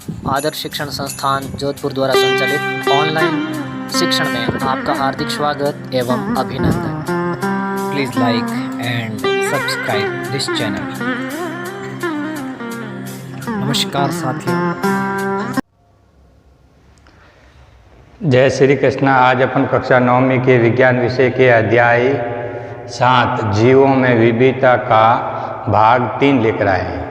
आदर्श शिक्षण संस्थान जोधपुर द्वारा संचालित ऑनलाइन शिक्षण में आपका हार्दिक स्वागत एवं अभिनंदन। Please like and subscribe this channel. नमस्कार साथियों। जय श्री कृष्ण। आज अपन कक्षा 9वीं के विज्ञान विषय के अध्याय 7 जीवों में विविधता का भाग 3 लेकर आए हैं।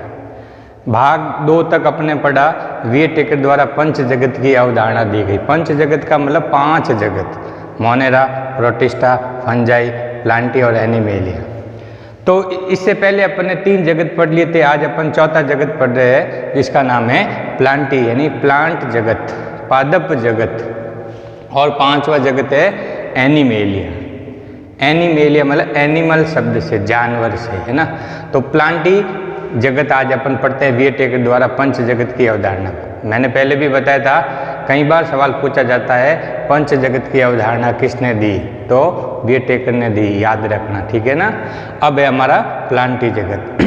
भाग 2 तक अपने पढ़ा। वी टेकर द्वारा पंच जगत की अवधारणा दी गई। पंच जगत का मतलब 5 जगत, मोनेरा, प्रोटिस्टा, फंजाई, प्लांटी और एनिमेलिया। तो इससे पहले अपन ने 3 जगत पढ़ लिए थे। आज अपन चौथा जगत पढ़ रहे हैं जिसका नाम है प्लांटी यानी प्लांट जगत, पादप जगत। और 5वां जगत है एनिमेलिया। एनिमेलिया मतलब एनिमल शब्द से, जानवर से, है ना। तो प्लांटी जगत आज अपन पढ़ते हैं वी टेकर द्वारा पंच जगत की अवधारणा। मैंने पहले भी बताया था, कई बार सवाल पूछा जाता है पंच जगत की अवधारणा किसने दी, तो वी टेकर ने दी, याद रखना, ठीक है ना। अब है हमारा प्लांटी जगत।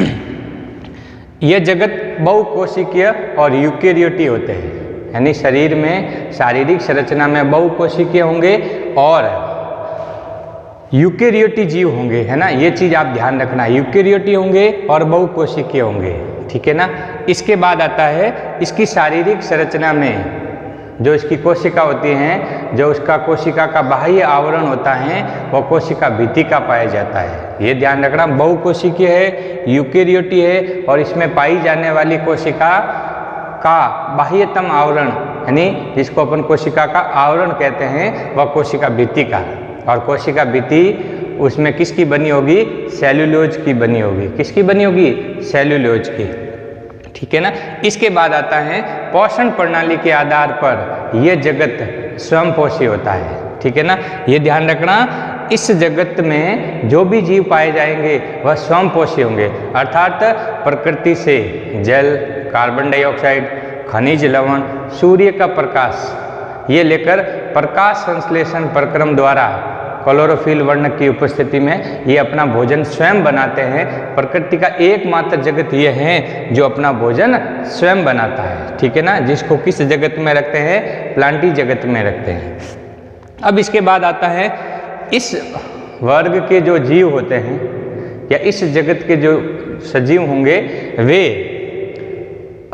यह जगत बहुकोशिकीय और यूकेरियोटी होते हैं, यानी शरीर में शारीरिक संरचना में बहुकोशिकीय होंगे और यूकेरियोटी जीव होंगे, है ना। ये चीज़ आप ध्यान रखना, यूकेरियोटी होंगे और बहुकोशिकीय होंगे, ठीक है ना। इसके बाद आता है इसकी शारीरिक संरचना में जो इसकी कोशिका होती हैं, जो उसका कोशिका का बाह्य आवरण होता है वो कोशिका भित्तिका पाया जाता है। ये ध्यान रखना, बहुकोशिकीय है, यूकेरियोटी है और इसमें पाई जाने वाली कोशिका का बाह्यतम आवरण यानी जिसको अपन कोशिका का आवरण कहते हैं वह कोशिका भित्तिका। और कोशिका भित्ति उसमें किसकी बनी होगी? सेल्यूलोज की बनी होगी। किसकी बनी होगी? सेल्यूलोज की, ठीक है ना। इसके बाद आता है पोषण प्रणाली के आधार पर यह जगत स्वयंपोषी होता है, ठीक है ना। ये ध्यान रखना, इस जगत में जो भी जीव पाए जाएंगे वह स्वयंपोषी होंगे, अर्थात प्रकृति से जल, कार्बन डाइऑक्साइड, खनिज लवण, सूर्य का प्रकाश ये लेकर प्रकाश संश्लेषण प्रक्रम द्वारा क्लोरोफिल वर्ण की उपस्थिति में ये अपना भोजन स्वयं बनाते हैं। प्रकृति का एकमात्र जगत ये है जो अपना भोजन स्वयं बनाता है, ठीक है ना। जिसको किस जगत में रखते हैं? प्लांटी जगत में रखते हैं। अब इसके बाद आता है इस वर्ग के जो जीव होते हैं या इस जगत के जो सजीव होंगे वे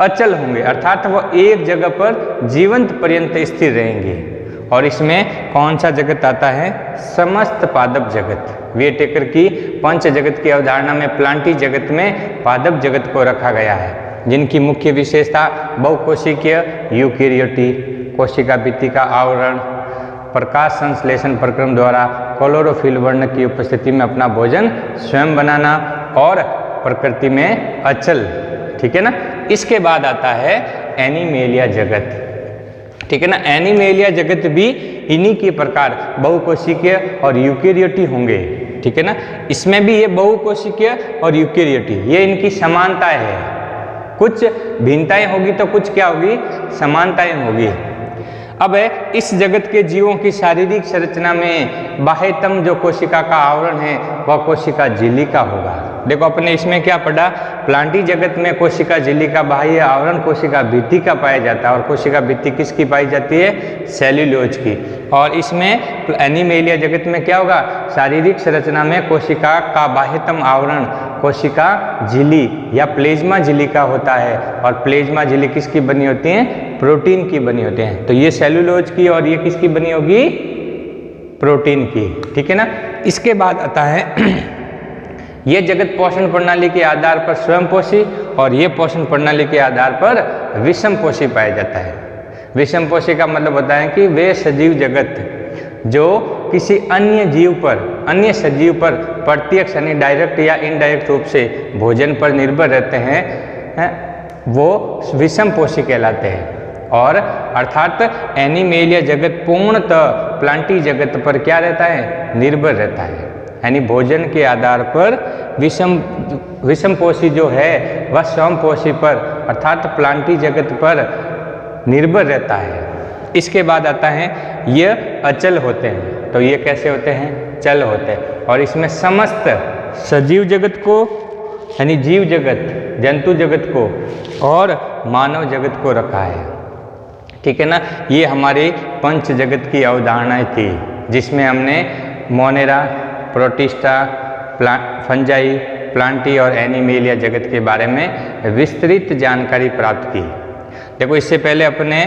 अचल होंगे, अर्थात वो एक जगह पर जीवंत पर्यंत स्थिर रहेंगे। और इसमें कौन सा जगत आता है? समस्त पादप जगत। वी टेकर की पंच जगत की अवधारणा में प्लांटी जगत में पादप जगत को रखा गया है, जिनकी मुख्य विशेषता बहुकोशिकीय, यूकेरियोटी, कोशिका भित्ति का आवरण, प्रकाश संश्लेषण प्रक्रम द्वारा क्लोरोफिल वर्ण की उपस्थिति में अपना भोजन स्वयं बनाना और प्रकृति में अचल, ठीक है ना। इसके बाद आता है एनिमेलिया जगत, ठीक है ना। एनिमेलिया जगत भी इन्हीं के प्रकार बहुकोशिकीय और यूकेरियोटी होंगे, ठीक है ना। इसमें भी ये बहुकोशिकीय और यूकेरियोटी ये इनकी समानताएं है। कुछ भिन्नताएं होगी तो कुछ क्या होगी? समानताएं होगी। अब इस जगत के जीवों की शारीरिक संरचना में बाह्यतम जो कोशिका का आवरण है वह कोशिका झिल्ली का होगा। देखो अपने इसमें क्या पढ़ा? प्लांटी जगत में कोशिका झिल्ली का बाह्य आवरण कोशिका भित्ति का पाया जाता है और कोशिका भित्ति किसकी पाई जाती है? सेल्यूलोज की। और इसमें एनिमेलिया जगत में क्या होगा? शारीरिक संरचना में कोशिका का बाह्यतम आवरण कोशिका झिल्ली या प्लेज्मा झिल्ली का होता है और प्लेज्मा झिल्ली किसकी बनी होती है? प्रोटीन की बनी होते हैं। तो ये सेल्यूलोज की और ये किसकी बनी होगी? प्रोटीन की, ठीक है ना। इसके बाद आता है ये जगत पोषण प्रणाली के आधार पर स्वयंपोषी और ये पोषण प्रणाली के आधार पर विषमपोषी पाया जाता है। विषमपोषी का मतलब होता है कि वे सजीव जगत जो किसी अन्य जीव पर, अन्य सजीव पर प्रत्यक्ष यानी डायरेक्ट या इनडायरेक्ट रूप से भोजन पर निर्भर रहते हैं वो विषमपोषी कहलाते हैं। और अर्थात एनिमेलिया जगत पूर्णतः प्लांटी जगत पर क्या रहता है? निर्भर रहता है, यानी भोजन के आधार पर विषमपोषी जो है वह स्वयंपोषी पर अर्थात प्लांटी जगत पर निर्भर रहता है। इसके बाद आता है ये अचल होते हैं। तो ये कैसे होते हैं? चल होते हैं। और इसमें समस्त सजीव जगत को यानी जीव जगत, जंतु जगत को और मानव जगत को रखा है। ठीक है ना, ये हमारी पंच जगत की अवधारणाएं थी, जिसमें हमने मोनेरा, प्रोटिस्टा, फंजाई, प्लांटी और एनिमेलिया जगत के बारे में विस्तृत जानकारी प्राप्त की। देखो, इससे पहले अपने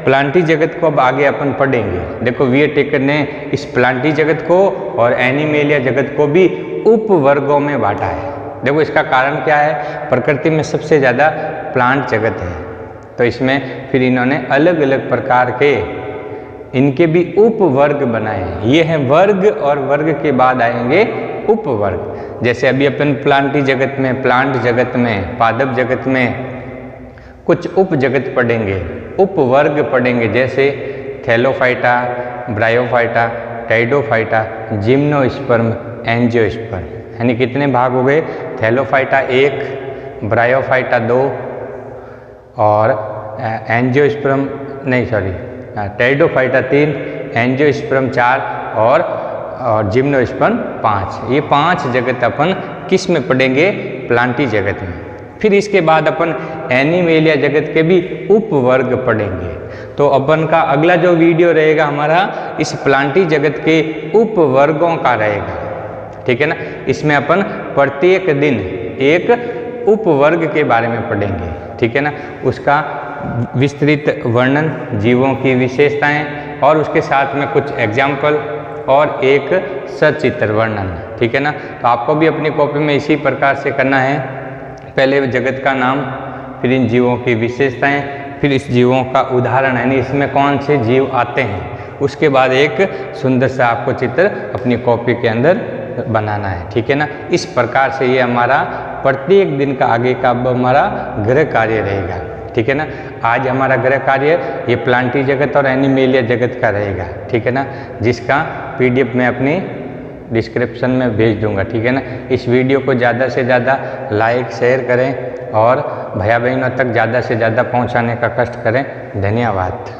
प्लांटी जगत को अब आगे अपन पढ़ेंगे। देखो, वियटेकर ने इस प्लांटी जगत को और एनिमेलिया जगत को भी उपवर्गों में बांटा है। देखो, इसका कारण क्या है? प्रकृति में सबसे ज़्यादा प्लांट जगत है, तो इसमें फिर इन्होंने अलग अलग प्रकार के इनके भी उपवर्ग बनाए हैं। ये हैं वर्ग, और वर्ग के बाद आएंगे उपवर्ग। जैसे अभी अपन प्लांटी जगत में, प्लांट जगत में, पादप जगत में कुछ उप जगत पढ़ेंगे, उपवर्ग पढ़ेंगे, जैसे थैलोफाइटा, ब्रायोफाइटा, टाइडोफाइटा, जिम्नोस्पर्म, एंजियोस्पर्म। यानी कितने भाग हो गए? थैलोफाइटा 1, ब्रायोफाइटा 2 और एंजियोस्पर्म टाइडोफाइटा 3, एंजियोस्पर्म 4 और जिम्नोस्पर्म 5। ये 5 जगत अपन किस में पढ़ेंगे? प्लांटी जगत में। फिर इसके बाद अपन एनिमेलिया जगत के भी उपवर्ग पढ़ेंगे। तो अपन का अगला जो वीडियो रहेगा हमारा इस प्लांटी जगत के उपवर्गों का रहेगा। ठीक है ना, इसमें अपन प्रत्येक दिन एक उपवर्ग के बारे में पढ़ेंगे। ठीक है ना, उसका विस्तृत वर्णन, जीवों की विशेषताएं और उसके साथ में कुछ एग्जाम्पल और एक सचित्र वर्णन। ठीक है ना, तो आपको भी अपनी कॉपी में इसी प्रकार से करना है। पहले जगत का नाम, फिर इन जीवों की विशेषताएं, फिर इस जीवों का उदाहरण, यानी इसमें कौन से जीव आते हैं, उसके बाद एक सुंदर सा आपको चित्र अपनी कॉपी के अंदर बनाना है। ठीक है ना, इस प्रकार से ये हमारा प्रत्येक दिन का आगे का अब हमारा गृह कार्य रहेगा। ठीक है ना, आज हमारा गृह कार्य ये प्लांटी जगत और एनिमेलिया जगत का रहेगा। ठीक है ना, जिसका PDF मैं अपनी डिस्क्रिप्शन में भेज दूंगा। ठीक है ना, इस वीडियो को ज़्यादा से ज़्यादा लाइक शेयर करें और भैया बहनों तक ज़्यादा से ज़्यादा पहुंचाने का कष्ट करें। धन्यवाद।